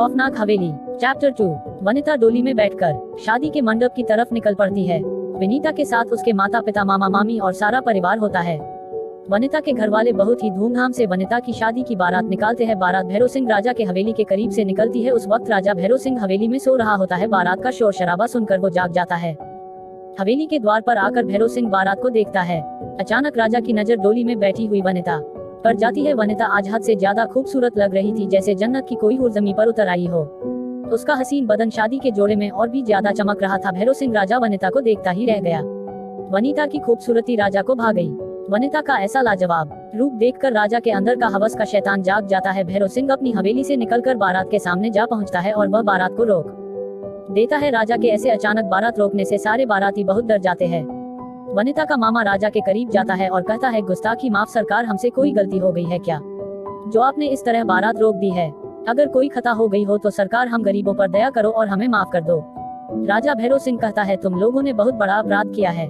खौफनाक हवेली। चैप्टर 2। वनिता डोली में बैठकर शादी के मंडप की तरफ निकल पड़ती है। विनीता के साथ उसके माता पिता, मामा मामी और सारा परिवार होता है। वनिता के घर वाले बहुत ही धूमधाम से वनिता की शादी की बारात निकालते हैं। बारात भैरव सिंह राजा के हवेली के करीब से निकलती है। उस वक्त राजा भैरव सिंह हवेली में सो रहा होता है। बारात का शोर शराबा सुनकर वो जाग जाता है। हवेली के द्वार पर आकर भैरव सिंह बारात को देखता है। अचानक राजा की नजर डोली में बैठी हुई वनिता पर जाती है। वनिता आज हद से ज्यादा खूबसूरत लग रही थी, जैसे जन्नत की कोई हूर जमीन पर उतर आई हो। उसका हसीन बदन शादी के जोड़े में और भी ज्यादा चमक रहा था। भैरव सिंह राजा वनिता को देखता ही रह गया। वनिता की खूबसूरती राजा को भा गई। वनिता का ऐसा लाजवाब रूप देखकर राजा के अंदर का हवस का शैतान जाग जाता है। भैरव सिंह अपनी हवेली से निकलकर बारात के सामने जा पहुंचता है और वह बारात को रोक देता है। राजा के ऐसे अचानक बारात रोकने से सारे बाराती बहुत डर जाते हैं। वनिता का मामा राजा के करीब जाता है और कहता है, गुस्ताखी माफ सरकार, हमसे कोई गलती हो गई है क्या, जो आपने इस तरह बारात रोक दी है? अगर कोई खता हो गई हो तो सरकार हम गरीबों पर दया करो और हमें माफ कर दो। राजा भैरव सिंह कहता है, तुम लोगों ने बहुत बड़ा अपराध किया है,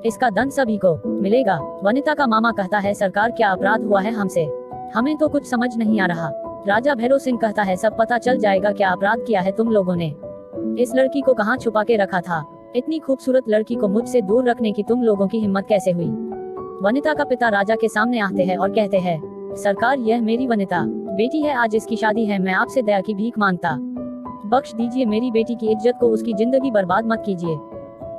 इसका दंड सभी को मिलेगा। वनिता का मामा कहता है, सरकार क्या अपराध हुआ है हमसे? हमें तो कुछ समझ नहीं आ रहा। राजा भैरव सिंह कहता है, सब पता चल जाएगा क्या अपराध किया है तुम लोगों ने। इस लड़की को कहाँ छुपा के रखा था? इतनी खूबसूरत लड़की को मुझसे दूर रखने की तुम लोगों की हिम्मत कैसे हुई? वनिता का पिता राजा के सामने आते हैं और कहते हैं, सरकार यह मेरी वनिता बेटी है, आज इसकी शादी है, मैं आपसे दया की भीख मांगता, बख्श दीजिए मेरी बेटी की इज्जत को, उसकी जिंदगी बर्बाद मत कीजिए,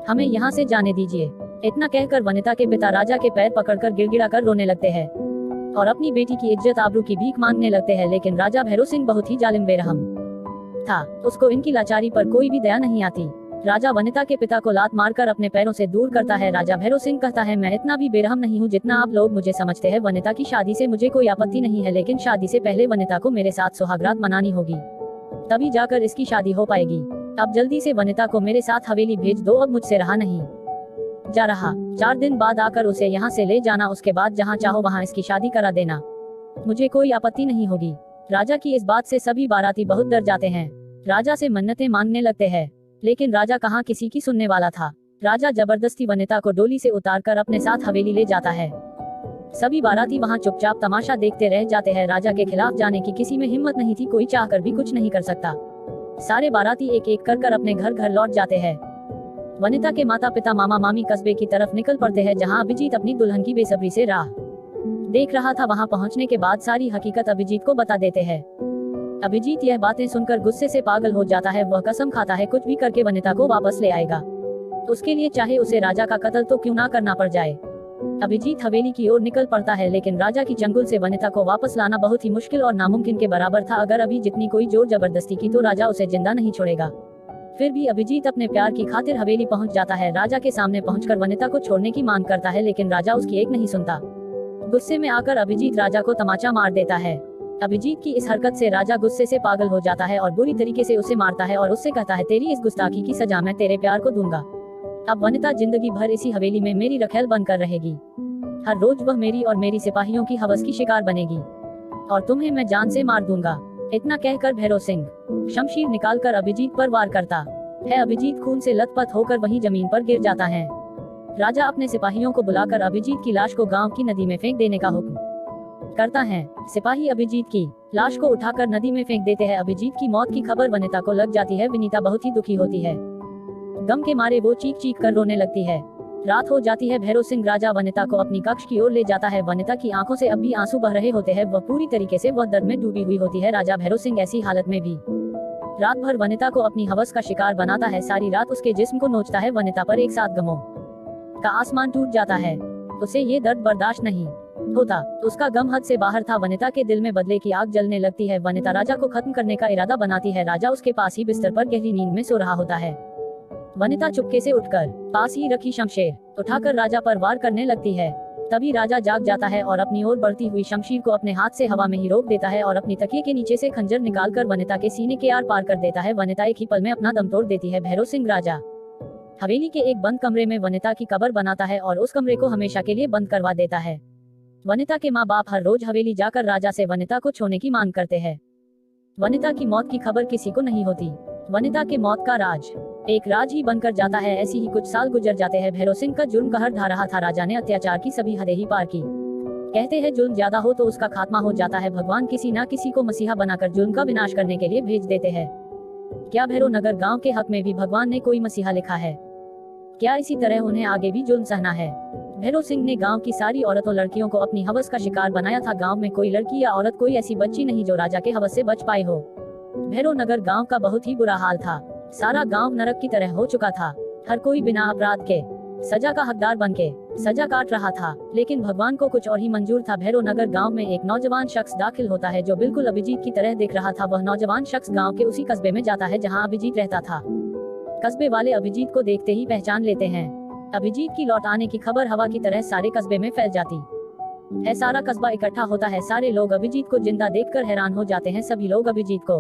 हमें यहाँ से जाने दीजिए। इतना कहकर वनिता के पिता राजा के पैर पकड़कर गिड़गिड़ा कर रोने लगते हैं और अपनी बेटी की इज्जत आबरू की भीख मांगने लगते हैं। लेकिन राजा भैरव सिंह बहुत ही जालिम बेरहम था, उसको इनकी लाचारी पर कोई भी दया नहीं आती। राजा वनिता के पिता को लात मारकर अपने पैरों से दूर करता है। राजा भैरव सिंह कहता है, मैं इतना भी बेरहम नहीं हूँ जितना आप लोग मुझे समझते हैं। वनिता की शादी से मुझे कोई आपत्ति नहीं है, लेकिन शादी से पहले वनिता को मेरे साथ सुहागरात मनानी होगी, तभी जाकर इसकी शादी हो पाएगी। अब जल्दी से वनिता को मेरे साथ हवेली भेज दो, अब मुझसे रहा नहीं जा रहा। 4 दिन बाद आकर उसे यहाँ से ले जाना, उसके बाद जहाँ चाहो वहाँ इसकी शादी करा देना, मुझे कोई आपत्ति नहीं होगी। राजा की इस बात से सभी बाराती बहुत डर जाते हैं। राजा से मन्नतें मांगने लगते हैं, लेकिन राजा कहाँ किसी की सुनने वाला था। राजा जबरदस्ती वनिता को डोली से उतारकर अपने साथ हवेली ले जाता है। सभी बाराती वहाँ चुपचाप तमाशा देखते रह जाते हैं। राजा के खिलाफ जाने की किसी में हिम्मत नहीं थी, कोई चाहकर भी कुछ नहीं कर सकता। सारे बाराती एक एक कर अपने घर घर लौट जाते हैं। वनिता के माता पिता, मामा मामी कस्बे की तरफ निकल पड़ते हैं, जहाँ अभिजीत अपनी दुल्हन की बेसब्री से राह देख रहा था। वहाँ पहुँचने के बाद सारी हकीकत अभिजीत को बता देते हैं। अभिजीत यह बातें सुनकर गुस्से से पागल हो जाता है। वह कसम खाता है कुछ भी करके वनिता को वापस ले आएगा, उसके लिए चाहे उसे राजा का कत्ल तो क्यों ना करना पड़ जाए। अभिजीत हवेली की ओर निकल पड़ता है, लेकिन राजा की चंगुल से वनिता को वापस लाना बहुत ही मुश्किल और नामुमकिन के बराबर था। अगर अभी जितनी कोई जोर जबरदस्ती की तो राजा उसे जिंदा नहीं छोड़ेगा। फिर भी अभिजीत अपने प्यार की खातिर हवेली पहुंच जाता है। राजा के सामने पहुंचकर वनिता को छोड़ने की मांग करता है, लेकिन राजा उसकी एक नहीं सुनता। गुस्से में आकर अभिजीत राजा को तमाचा मार देता है। अभिजीत की इस हरकत से राजा गुस्से से पागल हो जाता है और बुरी तरीके से उसे मारता है और उससे कहता है, तेरी इस गुस्ताखी की सजा मैं तेरे प्यार को दूंगा। अब वनिता जिंदगी भर इसी हवेली में मेरी रखेल बनकर रहेगी। हर रोज वह मेरी और मेरी सिपाहियों की हवस की शिकार बनेगी और तुम्हें मैं जान से मार दूंगा। इतना कहकर भैरव सिंह शमशीर निकालकर अभिजीत पर वार करता है। अभिजीत खून से लथपथ होकर वहीं जमीन पर गिर जाता है। राजा अपने सिपाहियों को बुलाकर अभिजीत की लाश को गांव की नदी में फेंक देने का हुक्म करता है। सिपाही अभिजीत की लाश को उठाकर नदी में फेंक देते हैं। अभिजीत की मौत की खबर वनिता को लग जाती है। विनीता बहुत ही दुखी होती है, गम के मारे वो चीख चीख कर रोने लगती है। रात हो जाती है। भैरव सिंह राजा वनिता को अपनी कक्ष की ओर ले जाता है। वनिता की आंखों से अब भी आंसू बह रहे होते हैं, वह पूरी तरीके से वह दर्द में डूबी हुई होती है। राजा भैरव सिंह ऐसी हालत में भी रात भर वनिता को अपनी हवस का शिकार बनाता है। सारी रात उसके जिस्म को नोचता है। वनिता पर एक साथ गमों का आसमान टूट जाता है। उसे ये दर्द बर्दाश्त नहीं होता। उसका गम हद से बाहर था। वनिता के दिल में बदले की आग जलने लगती है। वनिता राजा को खत्म करने का इरादा बनाती है। राजा उसके पास ही बिस्तर पर गहरी नींद में सो रहा होता है। वनिता चुपके से उठकर पास ही रखी शमशीर उठाकर राजा पर वार करने लगती है। तभी राजा जाग जाता है और अपनी ओर बढ़ती हुई शमशीर को अपने हाथ से हवा में ही रोक देता है और अपनी तकिए के नीचे से खंजर निकालकर वनिता के सीने के आर पार कर देता है। वनिता एक ही पल में अपना दम तोड़ देती है। भैरव सिंह राजा हवेली के एक बंद कमरे में वनिता की कब्र बनाता है और उस कमरे को हमेशा के लिए बंद करवा देता है। वनिता के माँ बाप हर रोज हवेली जाकर राजा से वनिता को छोड़ने की मांग करते हैं। वनिता की मौत की खबर किसी को नहीं होती। वनिता के मौत का राज एक राज ही बनकर जाता है। ऐसी ही कुछ साल गुजर जाते हैं। भैरव सिंह का जुर्म कहर ढा रहा था। राजा ने अत्याचार की सभी हदें ही पार की। कहते हैं जुल्म ज्यादा हो तो उसका खात्मा हो जाता है। भगवान किसी न किसी को मसीहा बनाकर जुल्म का विनाश करने के लिए भेज देते हैं। क्या भैरव नगर गाँव के हक में भी भगवान ने कोई मसीहा लिखा है? क्या इसी तरह उन्हें आगे भी जुल्म सहना है? भैरव सिंह ने गांव की सारी औरतों लड़कियों को अपनी हवस का शिकार बनाया था। गांव में कोई लड़की या औरत, कोई ऐसी बच्ची नहीं जो राजा के हवस से बच पाए हो। भैरव नगर गांव का बहुत ही बुरा हाल था। सारा गांव नरक की तरह हो चुका था। हर कोई बिना अपराध के सजा का हकदार बनके सजा काट रहा था, लेकिन भगवान को कुछ और ही मंजूर था। भैरव नगर गांव में एक नौजवान शख्स दाखिल होता है जो बिल्कुल अभिजीत की तरह दिख रहा था। वह नौजवान शख्स गांव के उसी कस्बे में जाता है जहां अभिजीत रहता था। कस्बे वाले अभिजीत को देखते ही पहचान लेते हैं। अभिजीत की लौट आने की खबर हवा की तरह सारे कस्बे में फैल जाती है। सारा कस्बा इकट्ठा होता है। सारे लोग अभिजीत को जिंदा देखकर हैरान हो जाते हैं। सभी लोग अभिजीत को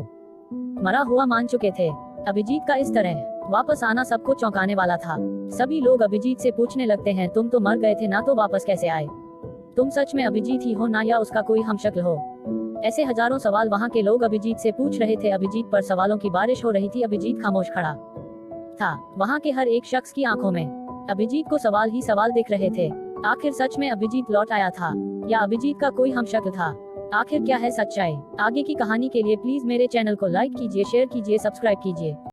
मरा हुआ मान चुके थे। अभिजीत का इस तरह वापस आना सबको चौंकाने वाला था। सभी लोग अभिजीत से पूछने लगते हैं, तुम तो मर गए थे ना, तो वापस कैसे आए? तुम सच में अभिजीत ही हो ना, या उसका कोई हमशक्ल हो? ऐसे हजारों सवाल वहाँ के लोग अभिजीत से पूछ रहे थे। अभिजीत पर सवालों की बारिश हो रही थी। अभिजीत खामोश खड़ा था। वहाँ के हर एक शख्स की आंखों में अभिजीत को सवाल ही सवाल दिख रहे थे। आखिर सच में अभिजीत लौट आया था या अभिजीत का कोई हमशक्ल था? आखिर क्या है सच्चाई? आगे की कहानी के लिए प्लीज मेरे चैनल को लाइक कीजिए, शेयर कीजिए, सब्सक्राइब कीजिए।